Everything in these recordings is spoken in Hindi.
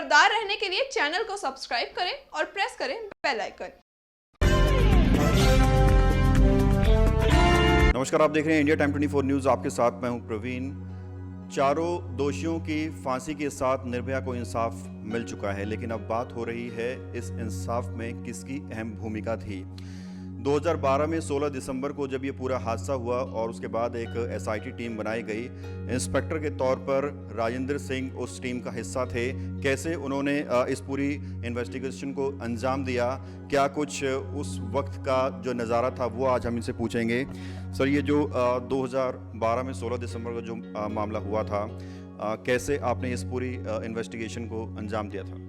खबरदार रहने के लिए चैनल को सब्सक्राइब करें और प्रेस करें बेल आइकन। नमस्कार, आप देख रहे हैं इंडिया टाइम 24 न्यूज़। आपके साथ मैं हूं प्रवीण। चारों दोषियों की फांसी के साथ निर्भया को इंसाफ मिल चुका है, लेकिन अब बात हो रही है इस इंसाफ में किसकी अहम भूमिका थी। 2012 में 16 दिसंबर को जब ये पूरा हादसा हुआ और उसके बाद एक एसआईटी टीम बनाई गई, इंस्पेक्टर के तौर पर राजेंद्र सिंह उस टीम का हिस्सा थे। कैसे उन्होंने इस पूरी इन्वेस्टिगेशन को अंजाम दिया, क्या कुछ उस वक्त का जो नज़ारा था वो आज हम इनसे पूछेंगे। सर, ये जो 2012 में 16 दिसंबर का जो मामला हुआ था, कैसे आपने इस पूरी इन्वेस्टिगेशन को अंजाम दिया था?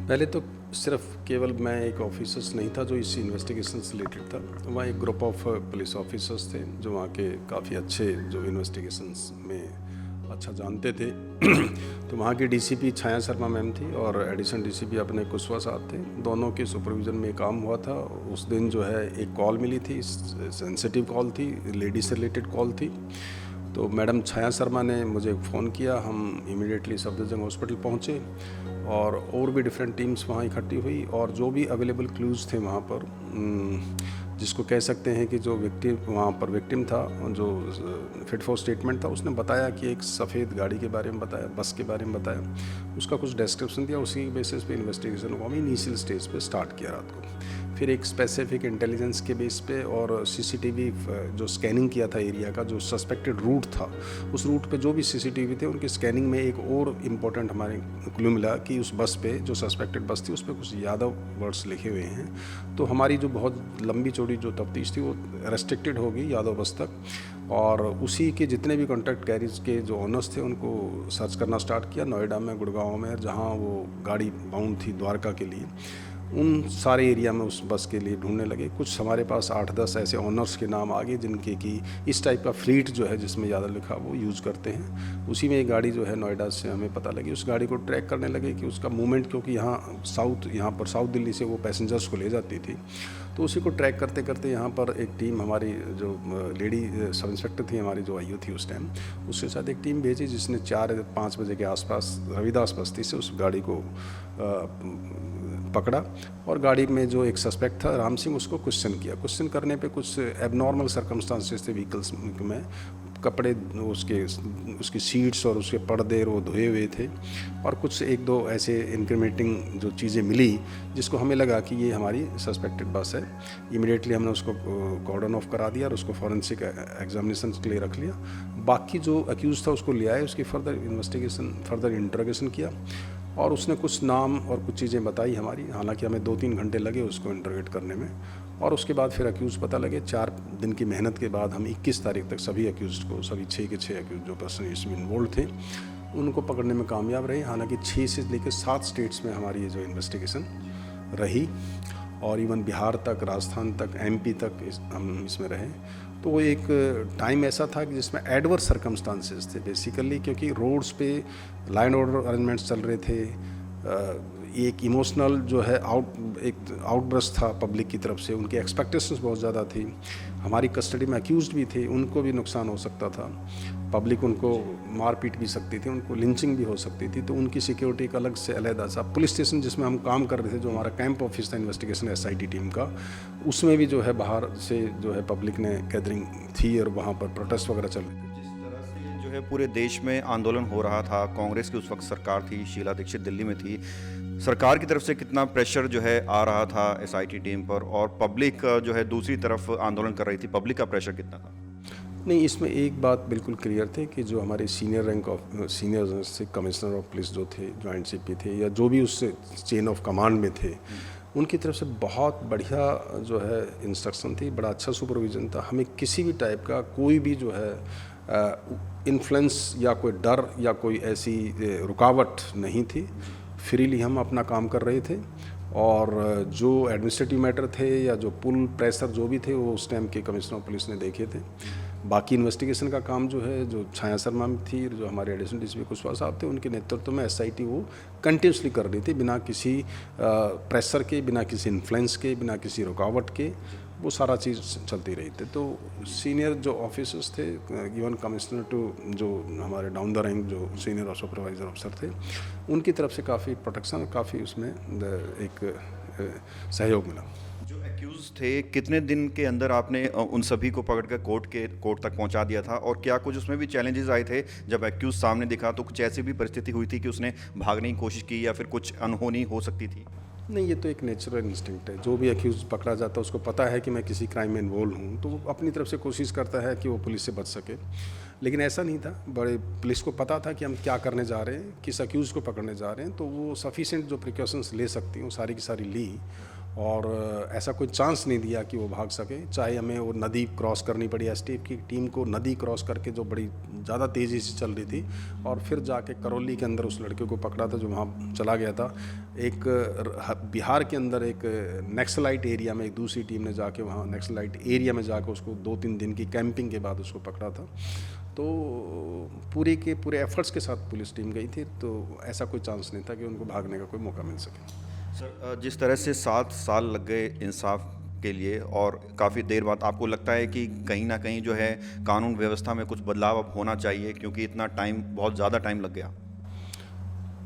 पहले तो सिर्फ केवल मैं एक ऑफिसर्स नहीं था जो इस इन्वेस्टिगेशन से रिलेटेड था, वहाँ एक ग्रुप ऑफ पुलिस ऑफिसर्स थे जो वहाँ के काफ़ी अच्छे जो इन्वेस्टिगेशंस में अच्छा जानते थे। तो वहाँ की डीसीपी छाया शर्मा मैम थी और एडिशनल डीसीपी अपने कुशवा साहब थे। दोनों के सुपरविजन में काम हुआ था। उस दिन जो है एक कॉल मिली थी, सेंसिटिव कॉल थी, लेडीज से रिलेटेड कॉल थी। तो मैडम छाया शर्मा ने मुझे फ़ोन किया, हम इमीडिएटली सफदरजंग हॉस्पिटल पहुँचे और भी डिफरेंट टीम्स वहाँ इकट्ठी हुई और जो भी अवेलेबल क्लूज़ थे वहाँ पर, जिसको कह सकते हैं कि जो वहाँ पर विक्टिम था, जो फिट फॉर स्टेटमेंट था, उसने बताया कि एक सफ़ेद गाड़ी के बारे में बताया, बस के बारे में बताया, उसका कुछ डिस्क्रिप्शन दिया। उसी बेसिस पे इन्वेस्टिगेशन को हम इनिशियल स्टेज पे स्टार्ट किया रात को। फिर एक स्पेसिफिक इंटेलिजेंस के बेस पे और सीसीटीवी जो स्कैनिंग किया था एरिया का, जो सस्पेक्टेड रूट था, उस रूट पे जो भी सीसीटीवी थे उनकी स्कैनिंग में एक और इम्पोर्टेंट हमारे क्लू मिला कि उस बस पे, जो सस्पेक्टेड बस थी, उस पर कुछ यादव वर्ड्स लिखे हुए हैं। तो हमारी जो बहुत लंबी चौड़ी जो तफ्तीश थी वो रेस्ट्रिक्टेड हो गई यादव बस तक, और उसी के जितने भी कॉन्ट्रैक्ट कैरिज के जो ओनर्स थे उनको सर्च करना स्टार्ट किया, नोएडा में, गुड़गांव में, जहाँ वो गाड़ी बाउंड थी द्वारका के लिए, उन सारे एरिया में उस बस के लिए ढूंढने लगे। कुछ हमारे पास 8-10 ऐसे ओनर्स के नाम आ गए जिनके कि इस टाइप का फ्लीट जो है जिसमें यादव लिखा वो यूज़ करते हैं। उसी में एक गाड़ी जो है नोएडा से हमें पता लगी, उस गाड़ी को ट्रैक करने लगे कि उसका मूवमेंट, क्योंकि यहाँ पर साउथ दिल्ली से वो पैसेंजर्स को ले जाती थी। तो उसी को ट्रैक करते करते यहाँ पर एक टीम, हमारी जो लेडी सब इंस्पेक्टर थी, हमारी जो आईओ थी उस टाइम, उसके साथ एक टीम भेजी जिसने 4-5 बजे के आसपास रविदास बस्ती से उस गाड़ी को पकड़ा और गाड़ी में जो एक सस्पेक्ट था राम सिंह, उसको क्वेश्चन किया। क्वेश्चन करने पे कुछ एबनॉर्मल सर्कमस्टांसेस थे व्हीकल्स में, कपड़े उसकी सीट्स और उसके पर्दे वो धोए हुए थे और कुछ 1-2 ऐसे इंक्रीमेंटिंग जो चीज़ें मिली जिसको हमें लगा कि ये हमारी सस्पेक्टेड बस है। इमीडिएटली हमने उसको कॉर्डन ऑफ करा दिया और उसको फॉरेंसिक एग्जामिनेशन के लिए रख लिया। बाकी जो अक्यूज़ था उसको ले आए, उसकी फर्दर इंट्रोगेशन किया और उसने कुछ नाम और कुछ चीज़ें बताई हमारी। हालांकि हमें 2-3 घंटे लगे उसको इंटरोगेट करने में और उसके बाद फिर अक्यूज़ पता लगे। 4 दिन की मेहनत के बाद हम 21 तारीख तक सभी अक्यूज़ को, सभी 6 के 6 अक्यूज़ जो पर्सन इसमें इन्वॉल्व थे, उनको पकड़ने में कामयाब रहे। हालांकि 6 से लेकर 7 स्टेट्स में हमारी ये जो इन्वेस्टिगेशन रही और इवन बिहार तक, राजस्थान तक, एमपी तक हम इसमें रहे। तो वो एक टाइम ऐसा था कि जिसमें एडवर्स सर्कमस्टांसेस थे बेसिकली, क्योंकि रोड्स पे लाइन ऑर्डर अरेंजमेंट्स चल रहे थे। एक इमोशनल जो है एक आउटबर्स्ट था पब्लिक की तरफ से, उनकी एक्सपेक्टेशंस बहुत ज़्यादा थी। हमारी कस्टडी में अक्यूज्ड भी थे, उनको भी नुकसान हो सकता था, पब्लिक उनको मार पीट भी सकती थी, उनको लिंचिंग भी हो सकती थी। तो उनकी सिक्योरिटी का अलग से अलहदा सा पुलिस स्टेशन जिसमें हम काम कर रहे थे, जो हमारा कैंप ऑफिस था इन्वेस्टिगेशन एसआईटी टीम का, उसमें भी जो है बाहर से जो है पब्लिक ने गैदरिंग थी और वहाँ पर प्रोटेस्ट वगैरह चल रहे थे। जो है पूरे देश में आंदोलन हो रहा था, कांग्रेस की उस वक्त सरकार थी, शीला दीक्षित दिल्ली में थी, सरकार की तरफ से कितना प्रेशर जो है आ रहा था एसआईटी टीम पर, और पब्लिक जो है दूसरी तरफ आंदोलन कर रही थी, पब्लिक का प्रेशर कितना था? नहीं, इसमें एक बात बिल्कुल क्लियर थी कि जो हमारे सीनियर से कमिश्नर ऑफ पुलिस जो थे, जॉइंट सीपी थे, या जो भी उस चेन ऑफ कमांड में थे, उनकी तरफ से बहुत बढ़िया जो है इंस्ट्रक्शन थी, बड़ा अच्छा सुपरविजन था। हमें किसी भी टाइप का कोई भी जो है इन्फ्लुएंस या कोई डर या कोई ऐसी रुकावट नहीं थी। फ्रीली हम अपना काम कर रहे थे और जो एडमिनिस्ट्रेटिव मैटर थे या जो पुल प्रेशर जो भी थे वो उस टाइम के कमिश्नर ऑफ पुलिस ने देखे थे। बाकी इन्वेस्टिगेशन का काम जो है, जो छाया शर्मा थी, जो हमारे एडिशनल डीसीपी कुशवा साहब थे, उनके नेतृत्व में एसआईटी वो कंटिन्यूसली कर रही थी, बिना किसी प्रेशर के, बिना किसी इन्फ्लुएंस के, बिना किसी रुकावट के। वो सारा चीज़ चलती रही थी। तो सीनियर जो ऑफिसर्स थे, इवन कमिश्नर टू जो हमारे डाउन द रैंक जो सीनियर और सुपरवाइज़र अफसर थे, उनकी तरफ से काफ़ी प्रोटेक्शन और काफ़ी उसमें एक सहयोग मिला। जो एक्यूज थे, कितने दिन के अंदर आपने उन सभी को पकड़कर कोर्ट तक पहुंचा दिया था, और क्या कुछ उसमें भी चैलेंजेस आए थे? जब एक्यूज सामने दिखा तो कुछ ऐसी भी परिस्थिति हुई थी कि उसने भागने की कोशिश की या फिर कुछ अनहोनी हो सकती थी? नहीं, ये तो एक नेचुरल इंस्टिंक्ट है। जो भी एक्यूज पकड़ा जाता है उसको पता है कि मैं किसी क्राइम में इन्वॉल्व हूँ, तो वो अपनी तरफ से कोशिश करता है कि वो पुलिस से बच सके। लेकिन ऐसा नहीं था, बड़े पुलिस को पता था कि हम क्या करने जा रहे हैं, किस एक्यूज को पकड़ने जा रहे हैं, तो वो सफिशेंट जो प्रिकॉशंस ले सकती हैं वो सारी की सारी ली, और ऐसा कोई चांस नहीं दिया कि वो भाग सके। चाहे हमें वो नदी क्रॉस करनी पड़ी, एसटीएफ की टीम को नदी क्रॉस करके जो बड़ी ज़्यादा तेज़ी से चल रही थी, और फिर जाके करौली के अंदर उस लड़के को पकड़ा था जो वहाँ चला गया था। एक बिहार के अंदर एक नक्सलाइट एरिया में एक दूसरी टीम ने जाके वहाँ नक्सलाइट एरिया में जाकर उसको 2-3 दिन की कैंपिंग के बाद उसको पकड़ा था। तो पूरे के पूरे एफर्ट्स के साथ पुलिस टीम गई थी, तो ऐसा कोई चांस नहीं था कि उनको भागने का कोई मौका मिल सके। सर, जिस तरह से 7 साल लग गए इंसाफ के लिए, और काफ़ी देर बाद आपको लगता है कि कहीं ना कहीं जो है कानून व्यवस्था में कुछ बदलाव अब होना चाहिए, क्योंकि इतना टाइम, बहुत ज़्यादा टाइम लग गया?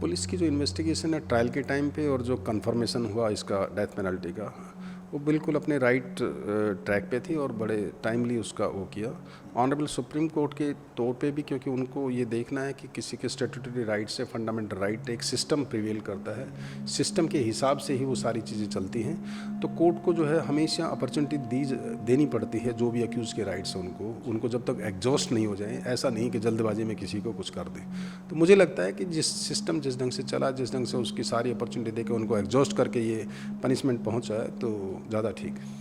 पुलिस की जो इन्वेस्टिगेशन है ट्रायल के टाइम पे, और जो कंफर्मेशन हुआ इसका डेथ पेनल्टी का, वो बिल्कुल अपने राइट ट्रैक पे थी और बड़े टाइमली उसका वो किया। ऑनरेबल सुप्रीम कोर्ट के तौर पे भी, क्योंकि उनको ये देखना है कि किसी के स्टैट्यूटरी राइट से फंडामेंटल राइट एक सिस्टम प्रिवेल करता है, सिस्टम के हिसाब से ही वो सारी चीज़ें चलती हैं। तो कोर्ट को जो है हमेशा अपॉर्चुनिटी देनी पड़ती है जो भी अक्यूज़ के राइट्स हैं उनको जब तक एग्जॉस्ट नहीं हो जाए। ऐसा नहीं कि जल्दबाजी में किसी को कुछ कर दें। तो मुझे लगता है कि जिस सिस्टम जिस ढंग से चला, जिस ढंग से उसकी सारी अपॉर्चुनिटी देकर उनको एग्जॉस्ट करके ये पनिशमेंट पहुँचा है, तो ज़्यादा ठीक है।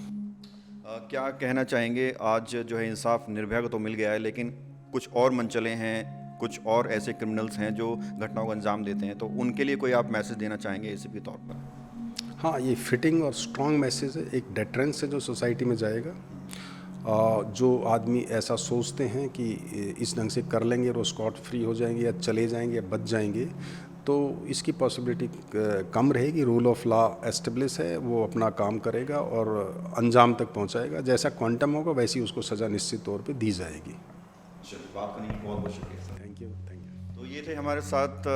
क्या कहना चाहेंगे? आज जो है इंसाफ निर्भया को तो मिल गया है, लेकिन कुछ और मनचले हैं, कुछ और ऐसे क्रिमिनल्स हैं जो घटनाओं को अंजाम देते हैं, तो उनके लिए कोई आप मैसेज देना चाहेंगे एसीपी तौर पर? हाँ, ये फिटिंग और स्ट्रॉन्ग मैसेज है, एक डेटरेंस है जो सोसाइटी में जाएगा। जो आदमी ऐसा सोचते हैं कि इस ढंग से कर लेंगे और वो स्कॉट फ्री हो जाएंगे या चले जाएंगे या बच जाएंगे, तो इसकी पॉसिबिलिटी कम रहेगी। रूल ऑफ लॉ एस्टेब्लिश है, वो अपना काम करेगा और अंजाम तक पहुंचाएगा। जैसा क्वांटम होगा वैसी उसको सज़ा निश्चित तौर पे दी जाएगी। चलिए, बात करने की बहुत बहुत शुक्रिया सर। Thank you. तो ये थे हमारे साथ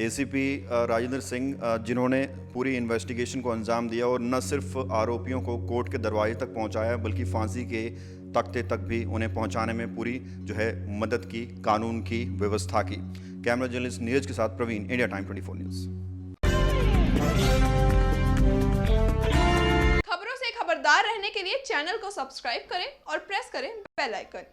एसीपी राजेंद्र सिंह, जिन्होंने पूरी इन्वेस्टिगेशन को अंजाम दिया और न सिर्फ आरोपियों को कोर्ट के दरवाजे तक पहुंचाया, बल्कि फांसी के तख्ते तक भी उन्हें पहुंचाने में पूरी जो है मदद की, कानून की व्यवस्था की। कैमरा जर्नलिस्ट नीरज के साथ प्रवीण, इंडिया टाइम 24 न्यूज़। खबरों से खबरदार रहने के लिए चैनल को सब्सक्राइब करें और प्रेस करें बेल आइकन।